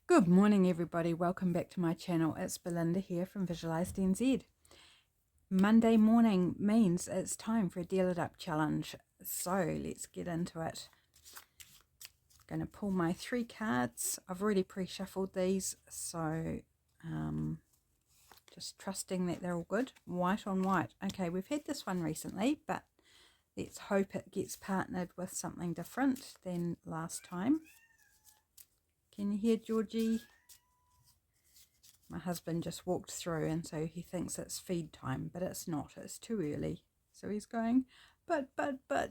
Good morning everybody, welcome back to my channel. It's Belinda here from Visualized NZ. Monday morning means it's time for a Deal It Up challenge, so let's get into it. I'm going to pull my 3 cards. I've already pre-shuffled these, so just trusting that they're all good. White on white. Okay, we've had this one recently, but let's hope it gets partnered with something different than last time. Can you hear Georgie? My husband just walked through, and so he thinks it's feed time, but it's not. It's too early. So he's going, but,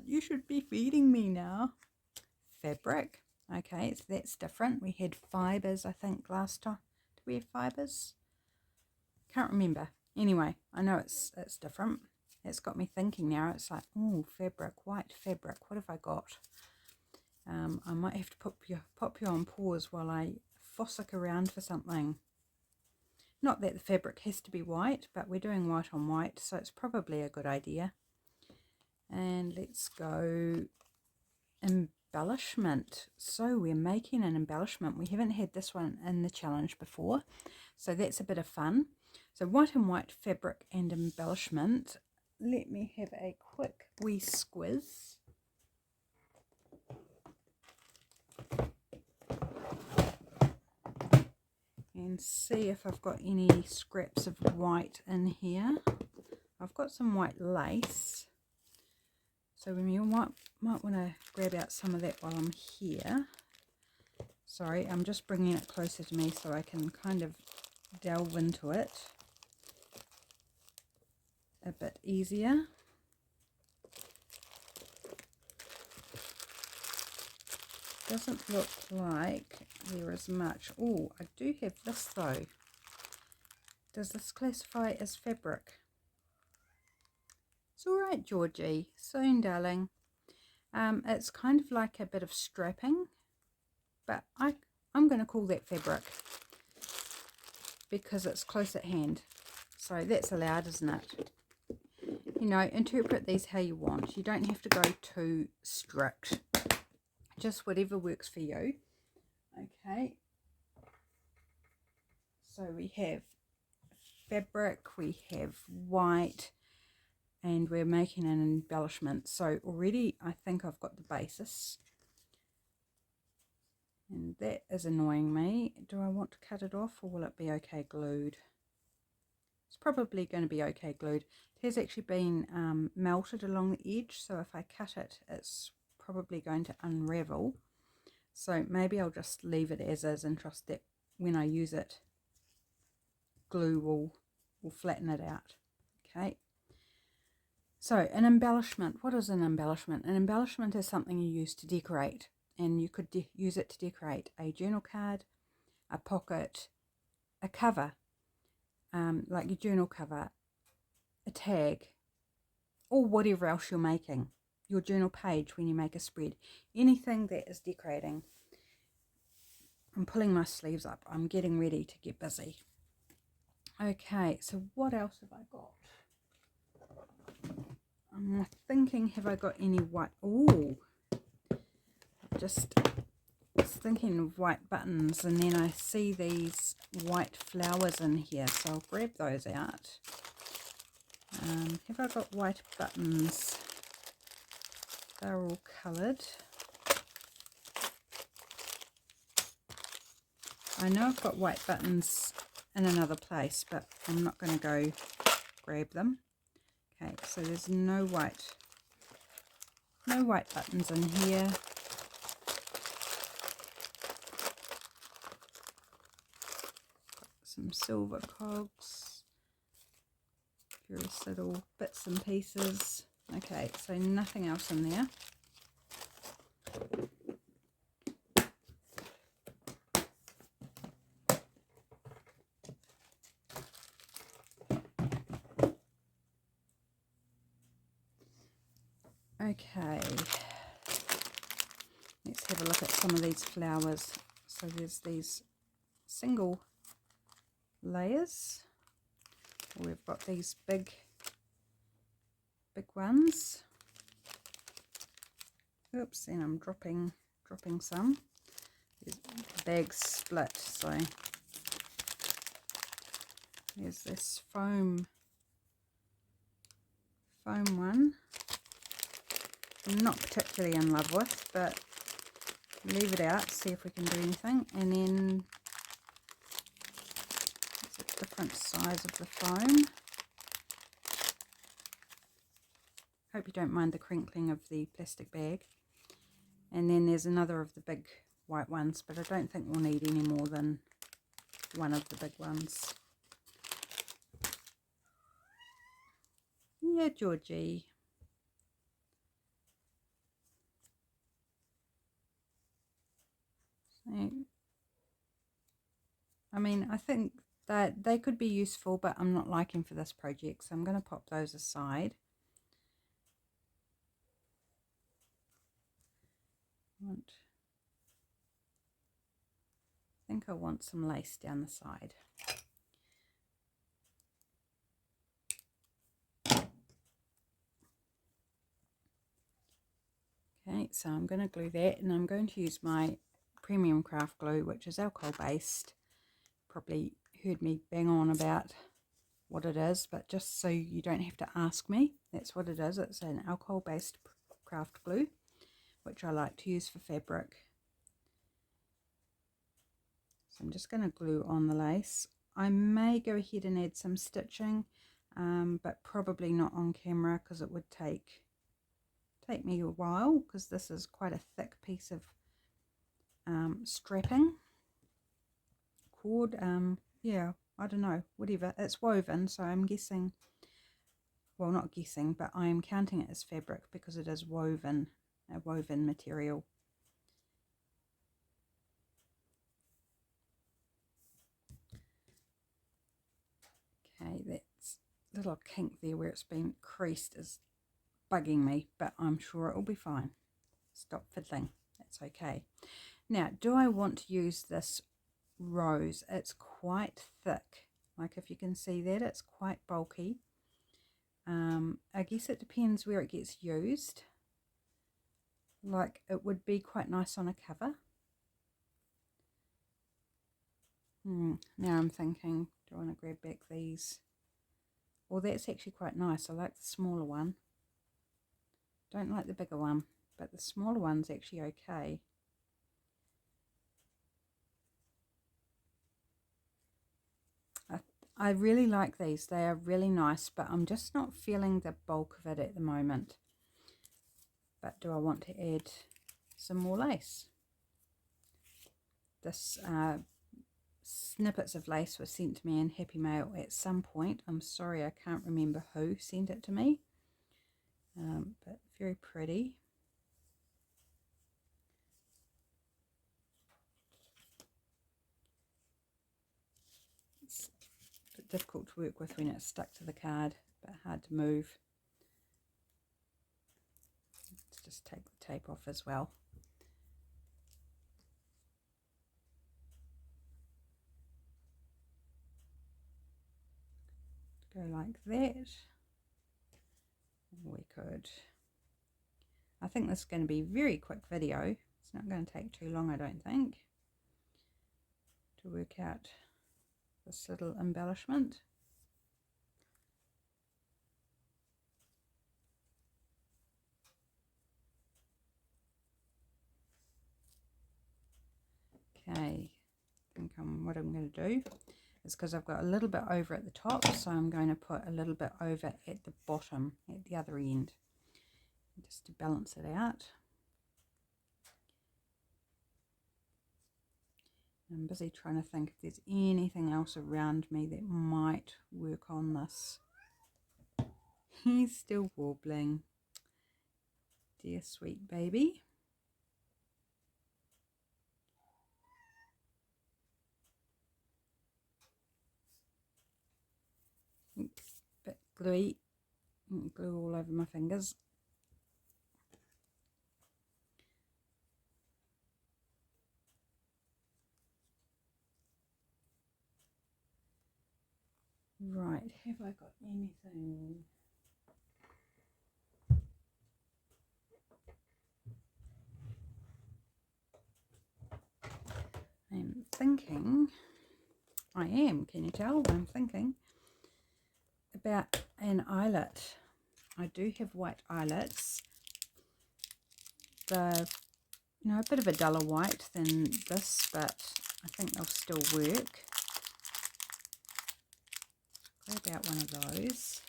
you should be feeding me now. Fabric. Okay, so that's different. We had fibres, I think, last time. Did we have fibres? Can't remember. Anyway, I know it's different. It's got me thinking now. It's like, oh, fabric, white fabric. What have I got? I might have to pop you on pause while I fossick around for something. Not that the fabric has to be white, but we're doing white on white, so it's probably a good idea. And let's go embellishment. So we're making an embellishment. We haven't had this one in the challenge before, so that's a bit of fun. So white and white fabric and embellishment. Let me have a quick wee squiz. And see if I've got any scraps of white in here. I've got some white lace, so you might want to grab out some of that while I'm here. Sorry, I'm just bringing it closer to me so I can kind of delve into it a bit easier. Doesn't look like there is much. Oh, I do have this though. Does this classify as fabric? It's all right, Georgie. Soon, darling. It's kind of like a bit of strapping, but I'm going to call that fabric because it's close at hand. So that's allowed, isn't it? You know, interpret these how you want. You don't have to go too strict. Just whatever works for you. Okay. So we have fabric, we have white, and we're making an embellishment. So already I think I've got the basis. And that is annoying me. Do I want to cut it off, or will it be okay glued? It's probably going to be okay glued. It has actually been melted along the edge, so if I cut it, it's probably going to unravel. So maybe I'll just leave it as is and trust that when I use it, glue will flatten it out. Okay. So an embellishment. What is an embellishment? An embellishment is something you use to decorate, and you could use it to decorate a journal card, a pocket, a cover, like your journal cover, a tag, or whatever else you're making. Your journal page when you make a spread. Anything that is decorating. I'm pulling my sleeves up. I'm getting ready to get busy. Okay, so what else have I got? I'm thinking, have I got any white? Oh, just was thinking of white buttons, and then I see these white flowers in here, so I'll grab those out. Have I got white buttons? They're all coloured. I know I've got white buttons in another place, but I'm not going to go grab them. Okay, so there's no white buttons in here. Some silver cogs, various little bits and pieces. Okay, so nothing else in there. Okay, let's have a look at some of these flowers. So there's these single layers. We've got these big ones. Oops, and I'm dropping some. The bag's split, so there's this foam one. I'm not particularly in love with, but leave it out, see if we can do anything. And then it's a different size of the foam. Hope you don't mind the crinkling of the plastic bag. And then there's another of the big white ones, but I don't think we'll need any more than one of the big ones. Yeah, Georgie. So, I mean, I think that they could be useful, but I'm not liking for this project, so I'm going to pop those aside. I think I want some lace down the side. Okay, so I'm going to glue that, and I'm going to use my Premium Craft Glue, which is alcohol based. Probably heard me bang on about what it is, but just so you don't have to ask me, that's what it is. It's an alcohol based craft glue, which I like to use for fabric. So I'm just going to glue on the lace. I may go ahead and add some stitching, but probably not on camera because it would take me a while, because this is quite a thick piece of strapping cord. Yeah, I don't know, whatever. It's woven, so I'm guessing, well, not guessing, but I am counting it as fabric because it is woven, a woven material. Okay, that's little kink there where it's been creased is bugging me, but I'm sure it will be fine. Stop fiddling, that's okay. Now, do I want to use this rose? It's quite thick, like if you can see that, it's quite bulky. I guess it depends where it gets used. Like, it would be quite nice on a cover. Now I'm thinking, do I want to grab back these? Well, that's actually quite nice. I like the smaller one. Don't like the bigger one, but the smaller one's actually okay. I really like these. They are really nice, but I'm just not feeling the bulk of it at the moment. But do I want to add some more lace? This snippets of lace were sent to me in Happy Mail at some point. I'm sorry, I can't remember who sent it to me, but very pretty. It's a bit difficult to work with when it's stuck to the card, but hard to move. Let's just take the tape off as well. Go like that. We could, I think this is going to be a very quick video. It's not going to take too long, I don't think, to work out this little embellishment. Okay, I think what I'm going to do is, because I've got a little bit over at the top, so I'm going to put a little bit over at the bottom, at the other end, just to balance it out. I'm busy trying to think if there's anything else around me that might work on this. He's still warbling. Dear sweet baby. Bit gluey, glue all over my fingers. Right, have I got anything? thinking, can you tell? I'm thinking about an eyelet. I do have white eyelets. They're, a bit of a duller white than this, but I think they'll still work. Grab out one of those.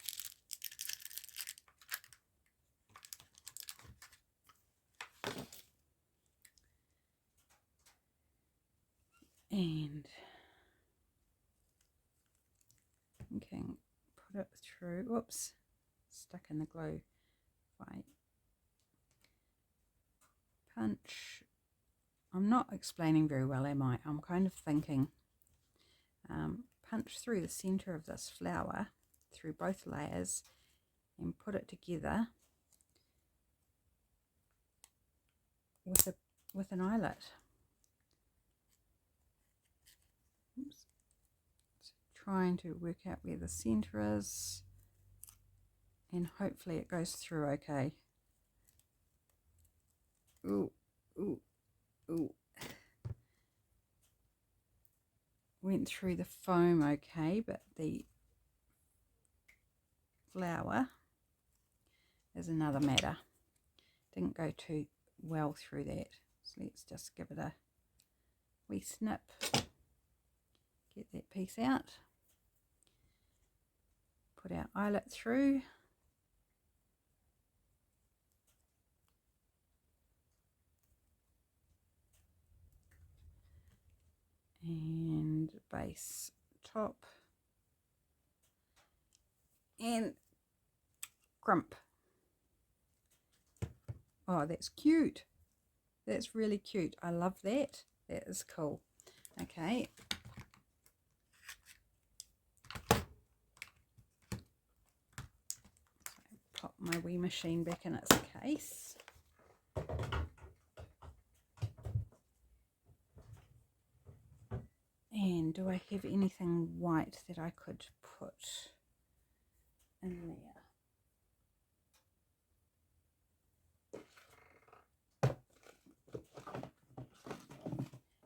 And okay, put it through. Whoops, stuck in the glue. Right. Punch. I'm not explaining very well, am I? I'm kind of thinking. Punch through the center of this flower, through both layers, and put it together with an eyelet. Oops. So trying to work out where the center is, and hopefully it goes through okay. Ooh, ooh, ooh. Went through the foam okay, but the flower is another matter. Didn't go too well through that. So let's just give it a wee snip. Get that piece out. Put our eyelet through. And base top. And crump. Oh, that's cute. That's really cute. I love that. That is cool. Okay. Pop my wee machine back in its case. And do I have anything white that I could put in there?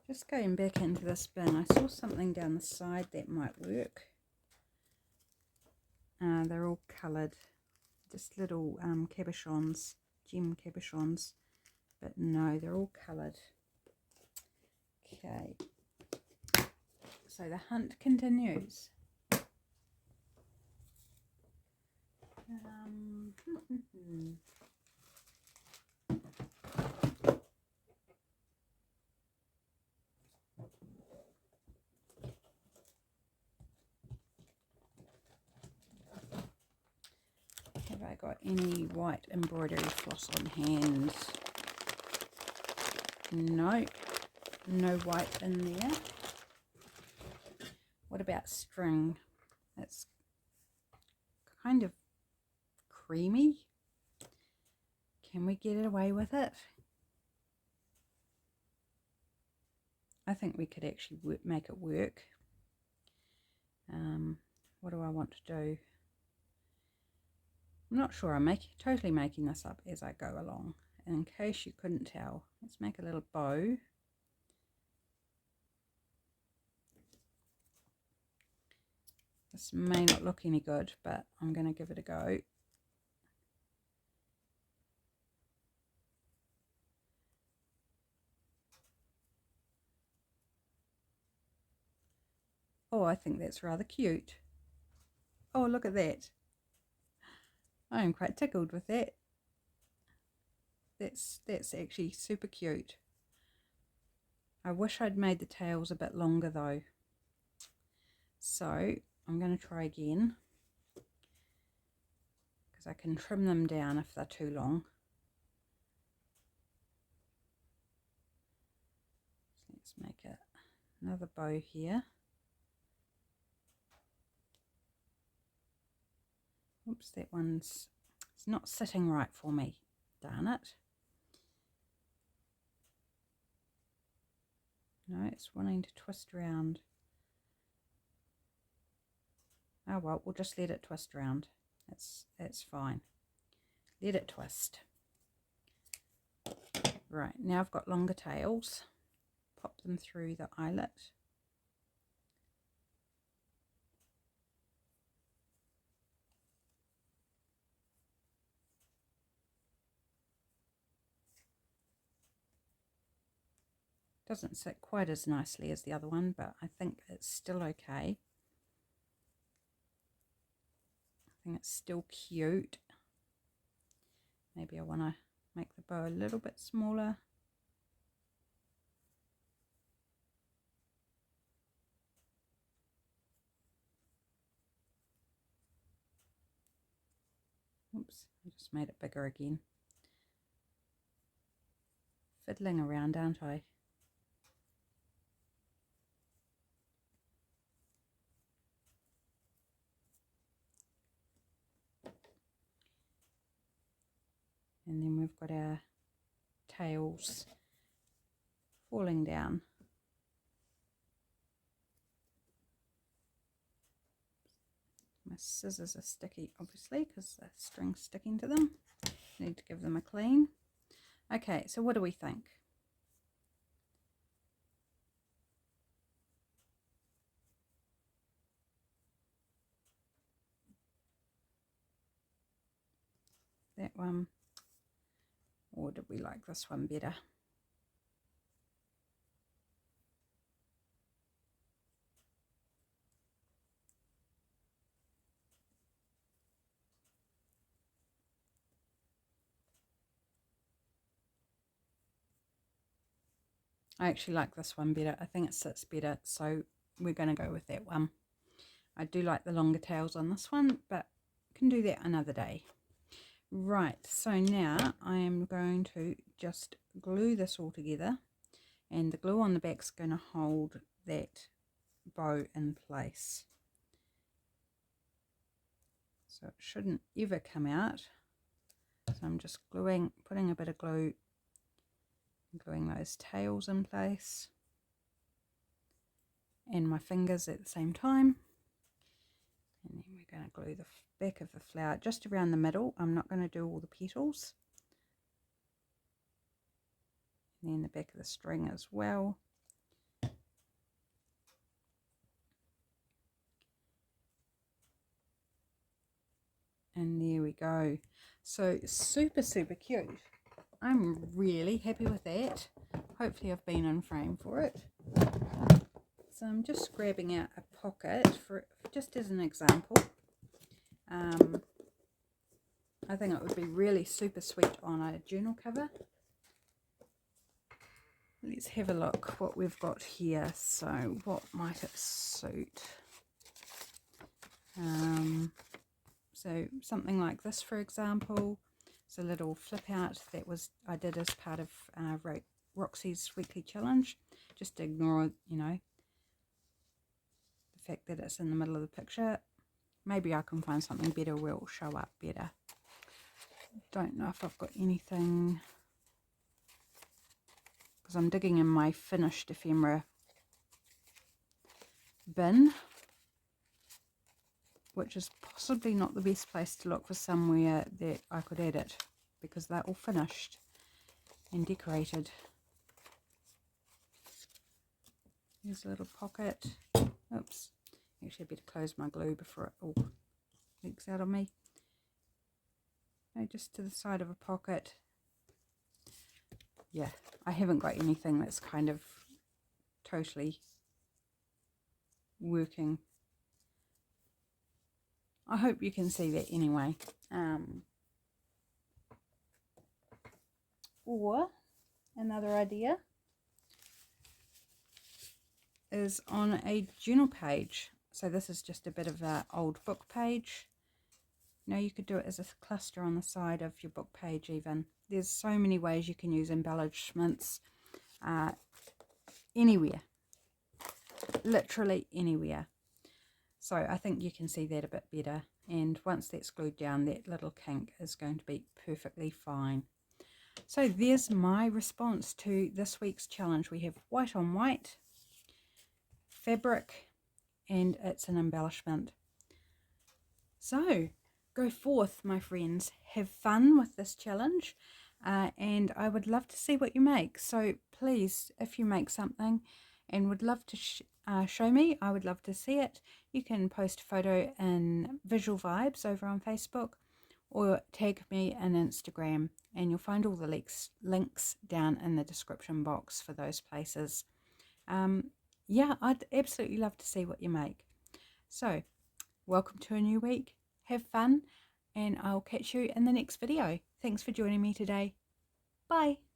Just going back into this bin, I saw something down the side that might work. They're all coloured, just little cabochons, gem cabochons, but no, they're all coloured. Okay, so the hunt continues. Have I got any white embroidery floss on hand? No, no white in there. What about string? It's kind of creamy. Can we get away with it? I think we could actually make it work. What do I want to do? I'm not sure. I'm totally making this up as I go along. And in case you couldn't tell, let's make a little bow. This may not look any good, but I'm going to give it a go. Oh, I think that's rather cute. Oh, look at that. I am quite tickled with that. That's actually super cute. I wish I'd made the tails a bit longer though. So I'm going to try again, because I can trim them down if they're too long. So let's make another bow here. Oops, that one's, it's not sitting right for me. Darn it. No, it's wanting to twist around. Oh well, we'll just let it twist around. That's fine. Let it twist. Right, now I've got longer tails. pop them through the eyelet. Doesn't sit quite as nicely as the other one, but I think it's still okay. I think it's still cute. Maybe I want to make the bow a little bit smaller. Oops, I just made it bigger again. Fiddling around, aren't I? And then we've got our tails falling down. My scissors are sticky, obviously, because the string's sticking to them. Need to give them a clean. Okay, so what do we think? That one, or did we like this one better? I actually like this one better. I think it sits better, so we're going to go with that one. I do like the longer tails on this one, but can do that another day. Right, so now I am going to just glue this all together, and the glue on the back is going to hold that bow in place. So it shouldn't ever come out. So I'm just gluing, putting a bit of glue, gluing those tails in place, and my fingers at the same time. And then we're going to glue the back of the flower just around the middle. I'm not going to do all the petals. And then the back of the string as well. And there we go. So super, super cute. I'm really happy with that. Hopefully I've been in frame for it. So I'm just grabbing out a pocket for just as an example. I think it would be really super sweet on a journal cover. Let's have a look what we've got here. So what might it suit? So something like this, for example. It's a little flip out that I did as part of Roxy's weekly challenge. Just ignore, you know, the fact that it's in the middle of the picture. Maybe I can find something better where it will show up better. Don't know if I've got anything, because I'm digging in my finished ephemera bin, which is possibly not the best place to look for somewhere that I could add it, because they're all finished and decorated. Here's a little pocket. Oops, actually I better close my glue before it all leaks out on me. No, just to the side of a pocket. Yeah, I haven't got anything that's kind of totally working. I hope you can see that anyway. Or another idea is on a journal page. So this is just a bit of an old book page. You know, you could do it as a cluster on the side of your book page even. There's so many ways you can use embellishments anywhere. Literally anywhere. So I think you can see that a bit better. And once that's glued down, that little kink is going to be perfectly fine. So there's my response to this week's challenge. We have white on white fabric, and it's an embellishment. So go forth, my friends, have fun with this challenge. and I would love to see what you make. So please, if you make something and would love to show me, I would love to see it. You can post a photo in Visual Vibes over on Facebook, or tag me in Instagram, and you'll find all the links down in the description box for those places. Yeah, I'd absolutely love to see what you make. So, welcome to a new week. Have fun, and I'll catch you in the next video. Thanks for joining me today. Bye.